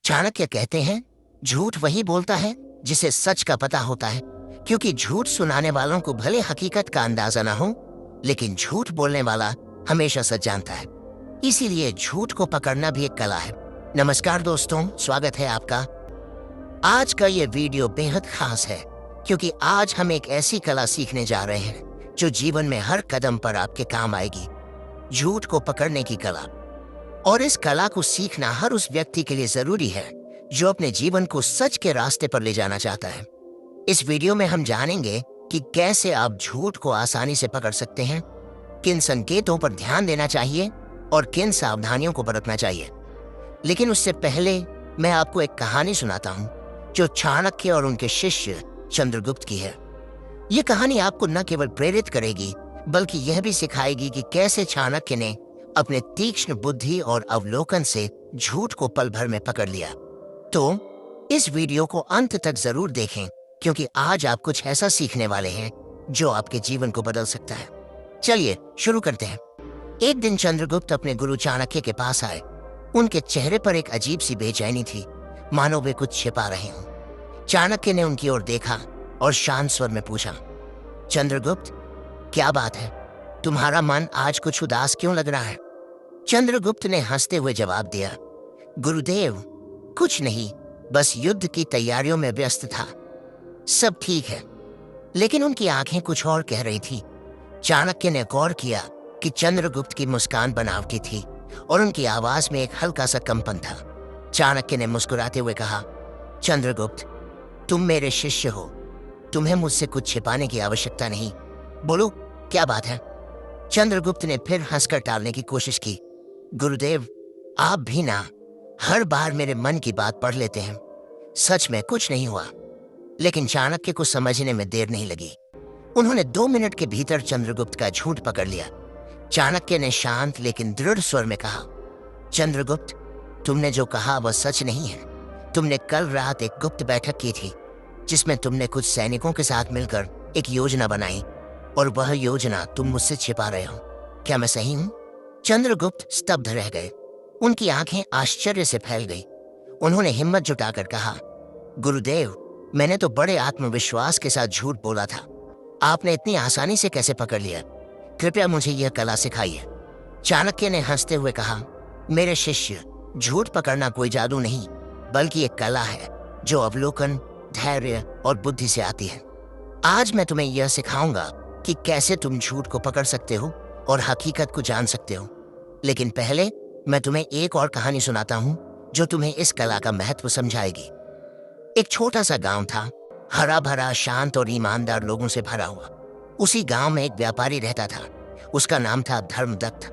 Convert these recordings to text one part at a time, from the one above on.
चाणक्य कहते हैं, झूठ वही बोलता है जिसे सच का पता होता है, क्योंकि झूठ सुनाने वालों को भले हकीकत का अंदाजा ना हो, लेकिन झूठ बोलने वाला हमेशा सच जानता है। इसीलिए झूठ को पकड़ना भी एक कला है। नमस्कार दोस्तों, स्वागत है आपका। आज का ये वीडियो बेहद खास है, क्योंकि आज हम एक ऐसी कला सीखने जा रहे हैं जो जीवन में हर कदम पर आपके काम आएगी। झूठ को पकड़ने की कला। और इस कला को सीखना हर उस व्यक्ति के लिए जरूरी है जो अपने जीवन को सच के रास्ते पर ले जाना चाहता है। इस वीडियो में हम जानेंगे कि कैसे आप झूठ को आसानी से पकड़ सकते हैं, किन संकेतों पर ध्यान देना चाहिए और किन सावधानियों को बरतना चाहिए। लेकिन उससे पहले मैं आपको एक कहानी सुनाता हूं जो चाणक्य और उनके शिष्य चंद्रगुप्त की है। ये कहानी आपको न केवल प्रेरित करेगी, बल्कि यह भी सिखाएगी कि कैसे चाणक्य ने अपने तीक्ष्ण बुद्धि और अवलोकन से झूठ को पल भर में पकड़ लिया। तो इस वीडियो को अंत तक जरूर देखें, क्योंकि आज आप कुछ ऐसा सीखने वाले हैं जो आपके जीवन को बदल सकता है। चलिए शुरू करते हैं। एक दिन चंद्रगुप्त अपने गुरु चाणक्य के पास आए। उनके चेहरे पर एक अजीब सी बेचैनी थी, मानो वे कुछ छिपा रहे हों। चाणक्य ने उनकी ओर देखा और शांत स्वर में पूछा, चंद्रगुप्त, क्या बात है? तुम्हारा मन आज कुछ उदास क्यों लग रहा है? चंद्रगुप्त ने हंसते हुए जवाब दिया, गुरुदेव, कुछ नहीं, बस युद्ध की तैयारियों में व्यस्त था। सब ठीक है। लेकिन उनकी आंखें कुछ और कह रही थी। चाणक्य ने गौर किया कि चंद्रगुप्त की मुस्कान बनावटी थी और उनकी आवाज में एक हल्का सा कंपन था। चाणक्य ने मुस्कुराते हुए कहा, चंद्रगुप्त, तुम मेरे शिष्य हो, तुम्हें मुझसे कुछ छिपाने की आवश्यकता नहीं। बोलो, क्या बात है? चंद्रगुप्त ने फिर हंसकर टालने की कोशिश की। गुरुदेव, आप भी ना हर बार मेरे मन की बात पढ़ लेते हैं। सच में कुछ नहीं हुआ। लेकिन चाणक्य को समझने में देर नहीं लगी। उन्होंने 2 मिनट के भीतर चंद्रगुप्त का झूठ पकड़ लिया। चाणक्य ने शांत लेकिन दृढ़ स्वर में कहा, चंद्रगुप्त, तुमने जो कहा वह सच नहीं है। तुमने कल रात एक गुप्त बैठक की थी जिसमें तुमने कुछ सैनिकों के साथ मिलकर एक योजना बनाई, और वह योजना तुम मुझसे छिपा रहे हो। क्या मैं सही हूं? चंद्रगुप्त स्तब्ध रह गए। उनकी आंखें आश्चर्य से फैल गई। उन्होंने हिम्मत जुटाकर कहा, गुरुदेव, मैंने तो बड़े आत्मविश्वास के साथ झूठ बोला था। आपने इतनी आसानी से कैसे पकड़ लिया? कृपया मुझे यह कला सिखाइए। चाणक्य ने हंसते हुए कहा, मेरे शिष्य, झूठ पकड़ना कोई जादू नहीं, बल्कि एक कला है जो अवलोकन, धैर्य और बुद्धि से आती है। आज मैं तुम्हें यह सिखाऊंगा कि कैसे तुम झूठ को पकड़ सकते हो और हकीकत को जान सकते हो। लेकिन पहले मैं तुम्हें एक और कहानी सुनाता हूं जो तुम्हें इस कला का महत्व समझाएगी। एक छोटा सा गांव था, हरा भरा, शांत और ईमानदार लोगों से भरा हुआ। उसी गांव में एक व्यापारी रहता था। उसका नाम था धर्मदत्त।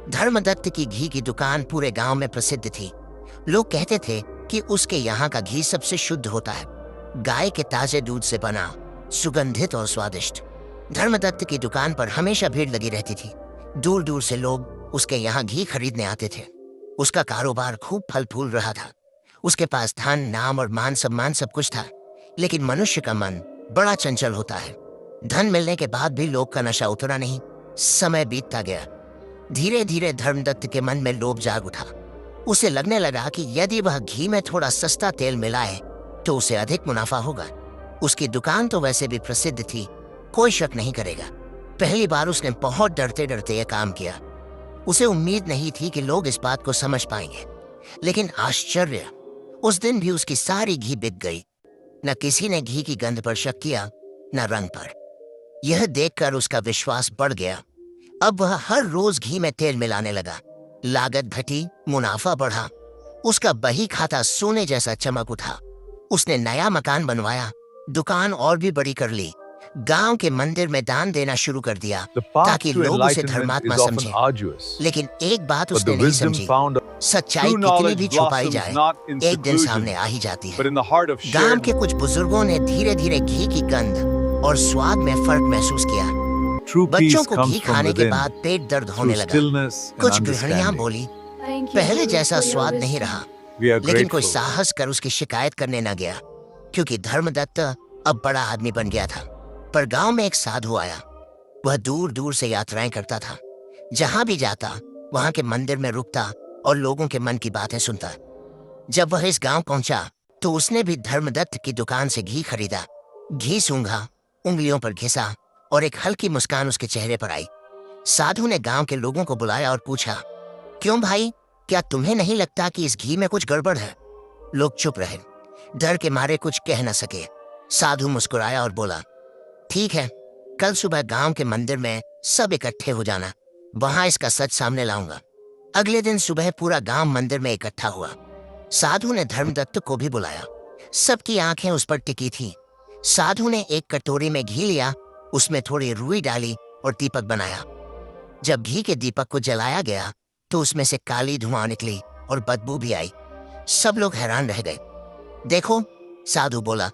धर्मदत्त की घी की दुकान पूरे गांव में प्रसिद्ध थी। लोग कहते थे कि उसके यहाँ का घी सबसे शुद्ध होता है, गाय के ताजे दूध से बना, सुगंधित और स्वादिष्ट। धर्मदत्त की दुकान पर हमेशा भीड़ लगी रहती थी। दूर दूर से लोग उसके यहाँ घी खरीदने आते थे। उसका कारोबार खूब फल फूल रहा था। उसके पास धन, नाम और मान सम्मान सब कुछ था। लेकिन मनुष्य का मन बड़ा चंचल होता है। धन मिलने के बाद भी लोग का नशा उतरा नहीं। समय बीतता गया। धीरे धीरे धर्मदत्त के मन में लोभ जाग उठा। उसे लगने लगा कि यदि वह घी में थोड़ा सस्ता तेल मिलाए तो उसे अधिक मुनाफा होगा। उसकी दुकान तो वैसे भी प्रसिद्ध थी, कोई शक नहीं करेगा। पहली बार उसने बहुत डरते डरते यह काम किया। उसे उम्मीद नहीं थी कि लोग इस बात को समझ पाएंगे। लेकिन आश्चर्य, उस दिन भी उसकी सारी घी बिक गई। न किसी ने घी की गंध पर शक किया, न रंग पर। यह देखकर उसका विश्वास बढ़ गया। अब वह हर रोज घी में तेल मिलाने लगा। लागत घटी, मुनाफा बढ़ा। उसका बही खाता सोने जैसा चमक उठा। उसने नया मकान बनवाया, दुकान और भी बड़ी कर ली, गांव के मंदिर में दान देना शुरू कर दिया ताकि लोग उसे धर्मात्मा समझें। लेकिन एक बात उसने नहीं समझी, सच्चाई कितनी भी छुपाई जाए, एक दिन सामने आ ही जाती है। गांव के कुछ बुजुर्गों ने धीरे धीरे घी की गंध और स्वाद में फर्क महसूस किया। बच्चों को घी खाने के बाद पेट दर्द होने लगा। कुछ गृहिणियां बोली, पहले जैसा स्वाद नहीं रहा। लेकिन कोई साहस कर उसकी शिकायत करने न गया, क्योंकि धर्मदत्त अब बड़ा आदमी बन गया था। पर गांव में एक साधु आया। वह दूर दूर से यात्राएं करता था। जहां भी जाता वहां के मंदिर में रुकता और लोगों के मन की बातें सुनता। जब वह इस गांव पहुंचा तो उसने भी धर्मदत्त की दुकान से घी खरीदा। घी सूंघा, उंगलियों पर घिसा और एक हल्की मुस्कान उसके चेहरे पर आई। साधु ने गांव के लोगों को बुलाया और पूछा, क्यों भाई, क्या तुम्हें नहीं लगता कि इस घी में कुछ गड़बड़ है? लोग चुप रहे, डर के मारे कुछ कह न सके। साधु मुस्कुराया और बोला, ठीक है, कल सुबह गांव के मंदिर में सब इकट्ठे हो जाना, वहां इसका सच सामने लाऊंगा। अगले दिन सुबह पूरा गांव मंदिर में इकट्ठा हुआ। साधु ने धर्मदत्त को भी बुलाया। सबकी आंखें उस पर टिकी थीं। साधु ने एक कटोरी में घी लिया, उसमें थोड़ी रुई डाली और दीपक बनाया। जब घी के दीपक को जलाया गया तो उसमें से काली धुआं निकली और बदबू भी आई। सब लोग हैरान रह गए। देखो, साधु बोला,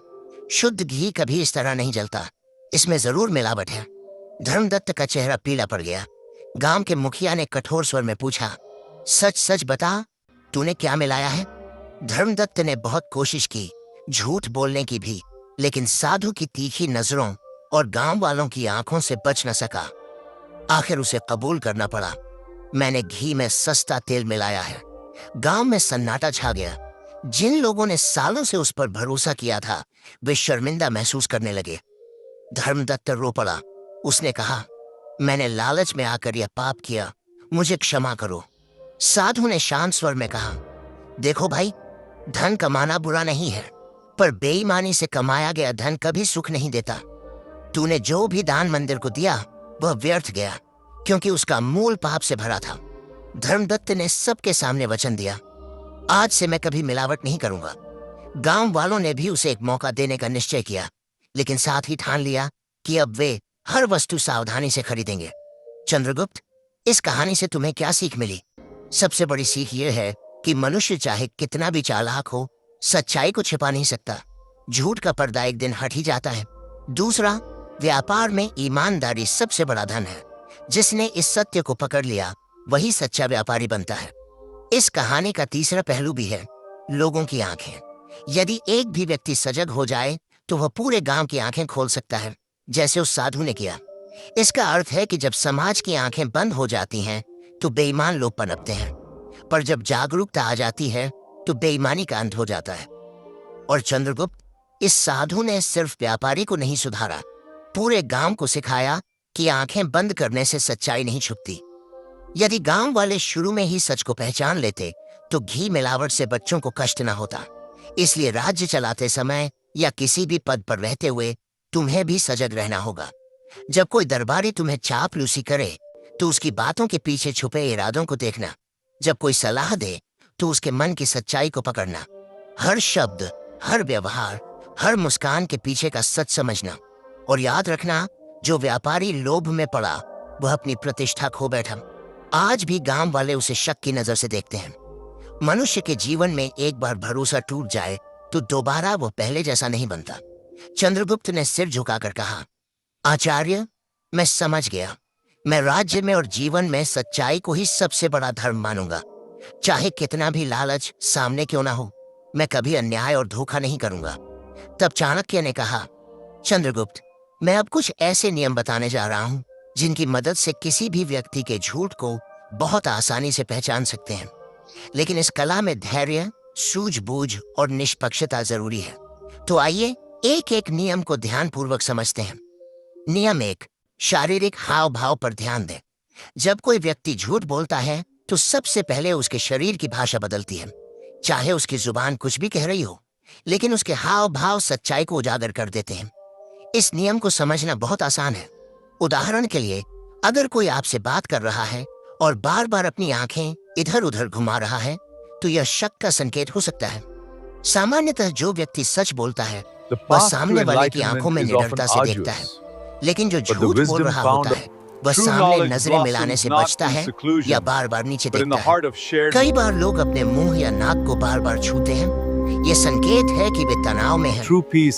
शुद्ध घी कभी इस तरह नहीं जलता, इसमें जरूर मिलावट है। धर्मदत्त का चेहरा पीला पड़ गया। गांव के मुखिया ने कठोर स्वर में पूछा, सच सच बता, तूने क्या मिलाया है? धर्मदत्त ने बहुत कोशिश की झूठ बोलने की भी, लेकिन साधु की तीखी नजरों और गांव वालों की आंखों से बच न सका। आखिर उसे कबूल करना पड़ा, मैंने घी में सस्ता तेल मिलाया है। गांव में सन्नाटा छा गया। जिन लोगों ने सालों से उस पर भरोसा किया था वे शर्मिंदा महसूस करने लगे। धर्मदत्त रो पड़ा। उसने कहा, मैंने लालच में आकर यह पाप किया, मुझे क्षमा करो। साधु ने शांत स्वर में कहा, देखो भाई, धन कमाना बुरा नहीं है, पर बेईमानी से कमाया गया धन कभी सुख नहीं देता। तूने जो भी दान मंदिर को दिया वह व्यर्थ गया, क्योंकि उसका मूल पाप से भरा था। धर्मदत्त ने सबके सामने वचन दिया, आज से मैं कभी मिलावट नहीं करूंगा। गांव वालों ने भी उसे एक मौका देने का निश्चय किया, लेकिन साथ ही ठान लिया कि अब वे हर वस्तु सावधानी से खरीदेंगे। चंद्रगुप्त, इस कहानी से तुम्हें क्या सीख मिली? सबसे बड़ी सीख यह है कि मनुष्य चाहे कितना भी चालाक हो, सच्चाई को छिपा नहीं सकता। झूठ का पर्दा एक दिन हट ही जाता है। दूसरा, व्यापार में ईमानदारी सबसे बड़ा धन है। जिसने इस सत्य को पकड़ लिया वही सच्चा व्यापारी बनता है। इस कहानी का तीसरा पहलू भी है, लोगों की आंखें। यदि एक भी व्यक्ति सजग हो जाए तो वह पूरे गांव की आंखें खोल सकता है, जैसे उस साधु ने किया। इसका अर्थ है कि जब समाज की आंखें बंद हो जाती हैं तो बेईमान लोग पनपते हैं, पर जब जागरूकता आ जाती है तो बेईमानी का अंत हो जाता है। और चंद्रगुप्त, इस साधु ने सिर्फ व्यापारी को नहीं सुधारा, पूरे गांव को सिखाया कि आंखें बंद करने से सच्चाई नहीं छुपती। यदि गांव वाले शुरू में ही सच को पहचान लेते तो घी मिलावट से बच्चों को कष्ट न होता। इसलिए राज्य चलाते समय या किसी भी पद पर रहते हुए तुम्हें भी सजग रहना होगा। जब कोई दरबारी तुम्हें चापलूसी करे तो उसकी बातों के पीछे छुपे इरादों को देखना। जब कोई सलाह दे तो उसके मन की सच्चाई को पकड़ना। हर शब्द, हर व्यवहार, हर मुस्कान के पीछे का सच समझना। और याद रखना, जो व्यापारी लोभ में पड़ा वह अपनी प्रतिष्ठा खो बैठा। आज भी गांव वाले उसे शक की नजर से देखते हैं। मनुष्य के जीवन में एक बार भरोसा टूट जाए तो दोबारा वह पहले जैसा नहीं बनता। चंद्रगुप्त ने सिर झुकाकर कहा, आचार्य, मैं समझ गया। मैं राज्य में और जीवन में सच्चाई को ही सबसे बड़ा धर्म मानूंगा। चाहे कितना भी लालच सामने क्यों ना हो, मैं कभी अन्याय और धोखा नहीं करूंगा। तब चाणक्य ने कहा, चंद्रगुप्त, मैं अब कुछ ऐसे नियम बताने जा रहा हूं जिनकी मदद से किसी भी व्यक्ति के झूठ को बहुत आसानी से पहचान सकते हैं। लेकिन इस कला में धैर्य, सूझबूझ और निष्पक्षता जरूरी है। तो आइए एक एक नियम को ध्यानपूर्वक समझते हैं। नियम 1, शारीरिक हाव भाव पर ध्यान दें। जब कोई व्यक्ति झूठ बोलता है तो सबसे पहले उसके शरीर की भाषा बदलती है। चाहे उसकी जुबान कुछ भी कह रही हो, लेकिन उसके हाव भाव सच्चाई को उजागर कर देते हैं। इस नियम को समझना बहुत आसान है। उदाहरण के लिए, अगर कोई आपसे बात कर रहा है और बार बार अपनी आंखें इधर उधर घुमा रहा है तो यह शक का संकेत हो सकता है। सामान्यतः जो व्यक्ति सच बोलता है वह सामने वाले की आंखों में निडरता से देखता है, लेकिन जो झूठ बोल रहा होता है वह सामने नजरें मिलाने से बचता है या बार बार नीचे देखता है। कई बार लोग अपने मुंह या नाक को बार बार छूते हैं। ये संकेत है कि वे तनाव में हैं।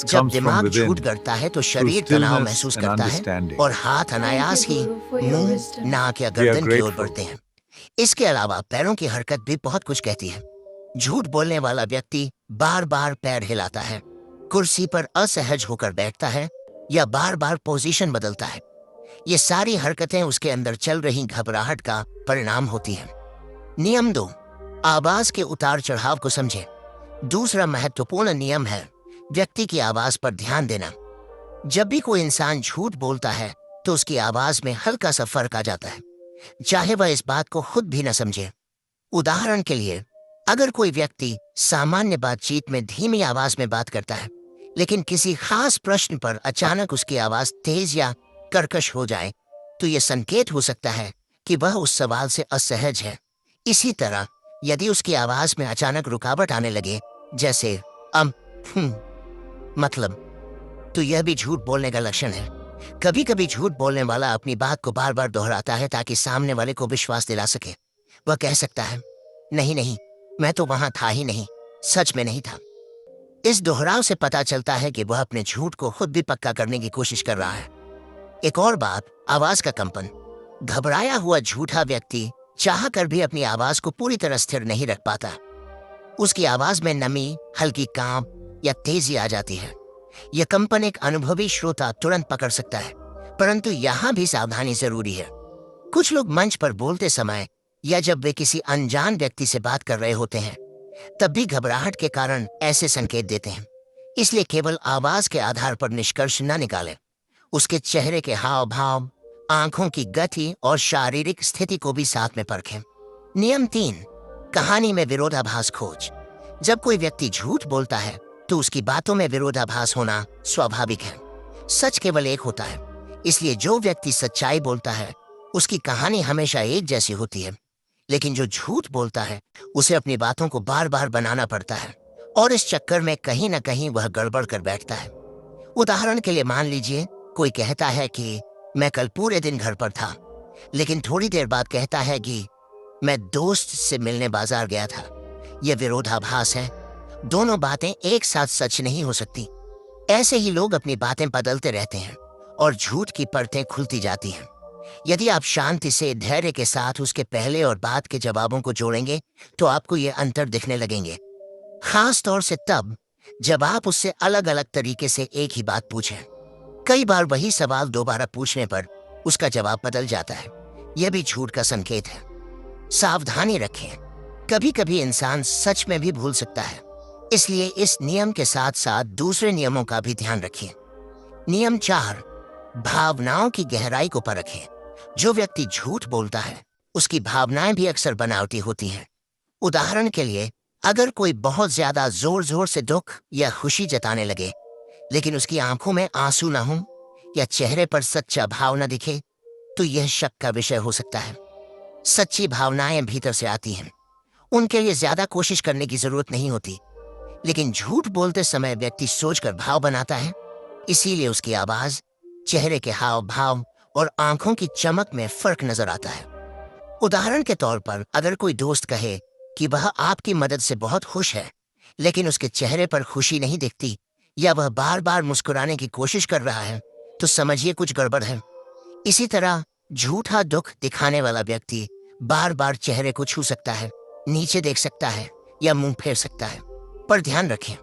जब दिमाग झूठ करता है तो शरीर तनाव महसूस करता है और हाथ अनायास ही मुंह, नाक या गर्दन की ओर बढ़ते हैं। इसके अलावा पैरों की हरकत भी बहुत कुछ कहती है। झूठ बोलने वाला व्यक्ति बार बार पैर हिलाता है, कुर्सी पर असहज होकर बैठता है या बार बार पोजीशन बदलता है। ये सारी हरकतें उसके अंदर चल रही घबराहट का परिणाम होती हैं। नियम 2, आवाज के उतार चढ़ाव को समझें। दूसरा महत्वपूर्ण नियम है व्यक्ति की आवाज पर ध्यान देना। जब भी कोई इंसान झूठ बोलता है तो उसकी आवाज में हल्का सा फर्क आ जाता है, चाहे वह इस बात को खुद भी न समझे। उदाहरण के लिए, अगर कोई व्यक्ति सामान्य बातचीत में धीमी आवाज में बात करता है, लेकिन किसी खास प्रश्न पर अचानक उसकी आवाज तेज या कर्कश हो जाए, तो यह संकेत हो सकता है कि वह उस सवाल से असहज है। इसी तरह यदि उसकी आवाज में अचानक रुकावट आने लगे, जैसे मतलब, तो यह भी झूठ बोलने का लक्षण है। कभी कभी झूठ बोलने वाला अपनी बात को बार बार दोहराता है ताकि सामने वाले को विश्वास दिला सके। वह कह सकता है, नहीं नहीं, मैं तो वहां था ही नहीं, सच में नहीं था। इस दोहराव से पता चलता है कि वह अपने झूठ को खुद भी पक्का करने की कोशिश कर रहा है। एक और बात, आवाज का कंपन। घबराया हुआ झूठा व्यक्ति चाह कर भी अपनी आवाज को पूरी तरह स्थिर नहीं रख पाता। उसकी आवाज में नमी, हल्की कांप या तेजी आ जाती है। यह कंपन एक अनुभवी श्रोता तुरंत पकड़ सकता है, परंतु यहाँ भी सावधानी जरूरी है। कुछ लोग मंच पर बोलते समय या जब वे किसी अनजान व्यक्ति से बात कर रहे होते हैं, तब भी घबराहट के कारण ऐसे संकेत देते हैं। इसलिए केवल आवाज के आधार पर निष्कर्ष न निकालें। उसके चेहरे के हाव भाव, आंखों की गति और शारीरिक स्थिति को भी साथ में परखें। नियम 3, कहानी में विरोधाभास खोज। जब कोई व्यक्ति झूठ बोलता है तो उसकी बातों में विरोधाभास होना स्वाभाविक है। सच केवल एक होता है, इसलिए जो व्यक्ति सच्चाई बोलता है उसकी कहानी हमेशा एक जैसी होती है, लेकिन जो झूठ बोलता है उसे अपनी बातों को बार बार बनाना पड़ता है और इस चक्कर में कहीं ना कहीं वह गड़बड़ कर बैठता है। उदाहरण के लिए मान लीजिए, कोई कहता है कि मैं कल पूरे दिन घर पर था, लेकिन थोड़ी देर बाद कहता है कि मैं दोस्त से मिलने बाजार गया था। यह विरोधाभास है। दोनों बातें एक साथ सच नहीं हो सकती। ऐसे ही लोग अपनी बातें बदलते रहते हैं और झूठ की परतें खुलती जाती हैं। यदि आप शांति से, धैर्य के साथ उसके पहले और बाद के जवाबों को जोड़ेंगे तो आपको ये अंतर दिखने लगेंगे। खास तौर से तब जब आप उससे अलग अलग तरीके से एक ही बात पूछें। कई बार वही सवाल दोबारा पूछने पर उसका जवाब बदल जाता है। यह भी झूठ का संकेत है। सावधानी रखें, कभी कभी इंसान सच में भी भूल सकता है, इसलिए इस नियम के साथ साथ दूसरे नियमों का भी ध्यान रखें। नियम 4, भावनाओं की गहराई को परखें। जो व्यक्ति झूठ बोलता है उसकी भावनाएं भी अक्सर बनावटी होती हैं। उदाहरण के लिए, अगर कोई बहुत ज्यादा जोर जोर से दुख या खुशी जताने लगे, लेकिन उसकी आंखों में आंसू न हो या चेहरे पर सच्चा भाव न दिखे, तो यह शक का विषय हो सकता है। सच्ची भावनाएं भीतर से आती हैं, उनके लिए ज्यादा कोशिश करने की जरूरत नहीं होती। लेकिन झूठ बोलते समय व्यक्ति सोचकर भाव बनाता है, इसीलिए उसकी आवाज, चेहरे के हाव भाव और आंखों की चमक में फर्क नजर आता है। उदाहरण के तौर पर, अगर कोई दोस्त कहे कि वह आपकी मदद से बहुत खुश है, लेकिन उसके चेहरे पर खुशी नहीं दिखती या वह बार बार मुस्कुराने की कोशिश कर रहा है, तो समझिए कुछ गड़बड़ है। इसी तरह झूठा दुख दिखाने वाला व्यक्ति बार बार चेहरे को छू सकता है, नीचे देख सकता है या मुंह फेर सकता है। पर ध्यान रखें,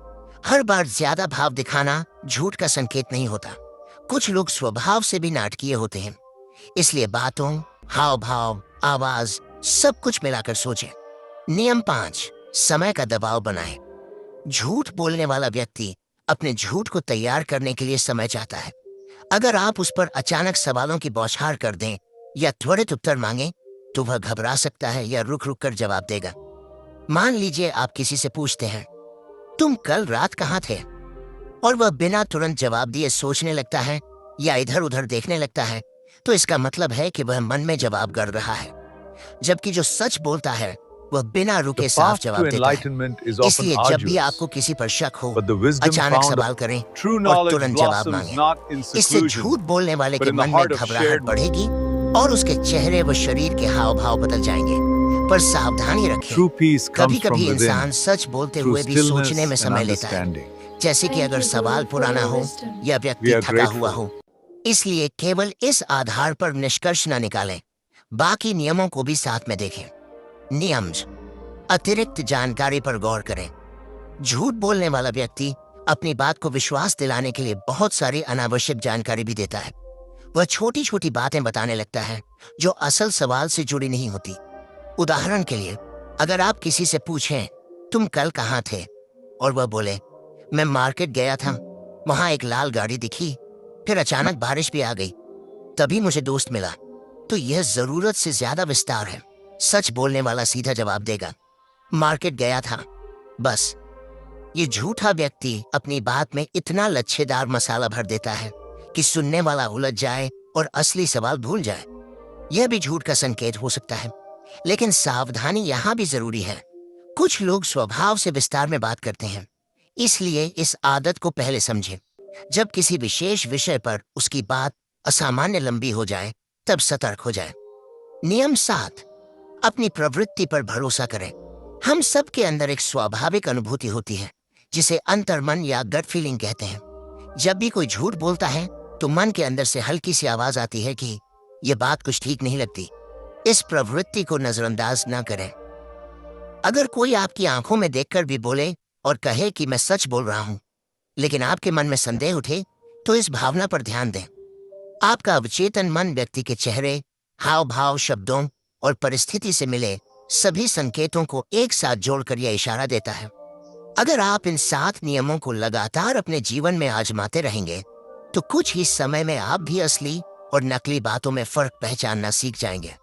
हर बार ज्यादा भाव दिखाना झूठ का संकेत नहीं होता। कुछ लोग स्वभाव से भी नाटकीय होते हैं, इसलिए बातों, हाव भाव, आवाज सब कुछ मिलाकर सोचें। नियम 5, समय का दबाव बनाएं। झूठ बोलने वाला व्यक्ति अपने झूठ को तैयार करने के लिए समय चाहता है। अगर आप उस पर अचानक सवालों की बौछार कर दें या त्वरित उत्तर मांगे, तो वह घबरा सकता है या रुक रुक कर जवाब देगा। मान लीजिए आप किसी से पूछते हैं, तुम कल रात कहाँ थे, और वह बिना तुरंत जवाब दिए सोचने लगता है या इधर उधर देखने लगता है, तो इसका मतलब है कि वह मन में जवाब गढ़ रहा है। जबकि जो सच बोलता है वह बिना रुके साफ जवाब देता है। इसलिए जब भी आपको किसी पर शक हो, अचानक सवाल करें और तुरंत जवाब मांगें। इससे झूठ बोलने वाले के मन में घबराहट बढ़ेगी और उसके चेहरे व शरीर के हाव भाव बदल जाएंगे। पर सावधानी रखें, कभी कभी इंसान सच बोलते हुए भी सोचने में समय लेता है, जैसे कि अगर सवाल पुराना हो या व्यक्ति थका हुआ हो। इसलिए केवल इस आधार पर निष्कर्ष न निकालें, बाकी नियमों को भी साथ में देखें। नियम, अतिरिक्त जानकारी पर गौर करें। झूठ बोलने वाला व्यक्ति अपनी बात को विश्वास दिलाने के लिए बहुत सारी अनावश्यक जानकारी भी देता है। वह छोटी छोटी बातें बताने लगता है जो असल सवाल से जुड़ी नहीं होती। उदाहरण के लिए, अगर आप किसी से पूछें, तुम कल कहाँ थे, और वह बोले, मैं मार्केट गया था, वहां एक लाल गाड़ी दिखी, फिर अचानक बारिश भी आ गई, तभी मुझे दोस्त मिला। तो यह जरूरत से ज्यादा विस्तार है। सच बोलने वाला सीधा जवाब देगा, मार्केट गया था, बस। ये झूठा व्यक्ति अपनी बात में इतना लच्छेदार मसाला भर देता है कि सुनने वाला उलझ जाए और असली सवाल भूल जाए। यह भी झूठ का संकेत हो सकता है, लेकिन सावधानी यहाँ भी जरूरी है। कुछ लोग स्वभाव से विस्तार में बात करते हैं, इसलिए इस आदत को पहले समझें। जब किसी विशेष विषय पर उसकी बात असामान्य लंबी हो जाए, तब सतर्क हो जाए। नियम 7, अपनी प्रवृत्ति पर भरोसा करें। हम सब के अंदर एक स्वाभाविक अनुभूति होती है, जिसे अंतर्मन या गट फीलिंग कहते हैं। जब भी कोई झूठ बोलता है तो मन के अंदर से हल्की सी आवाज आती है कि यह बात कुछ ठीक नहीं लगती। इस प्रवृत्ति को नजरअंदाज न करें। अगर कोई आपकी आंखों में देखकर भी बोले और कहे कि मैं सच बोल रहा हूं, लेकिन आपके मन में संदेह उठे, तो इस भावना पर ध्यान दें। आपका अवचेतन मन व्यक्ति के चेहरे, हाव भाव, शब्दों और परिस्थिति से मिले सभी संकेतों को एक साथ जोड़कर यह इशारा देता है। अगर आप इन 7 नियमों को लगातार अपने जीवन में आजमाते रहेंगे, तो कुछ ही समय में आप भी असली और नकली बातों में फर्क पहचानना सीख जाएंगे।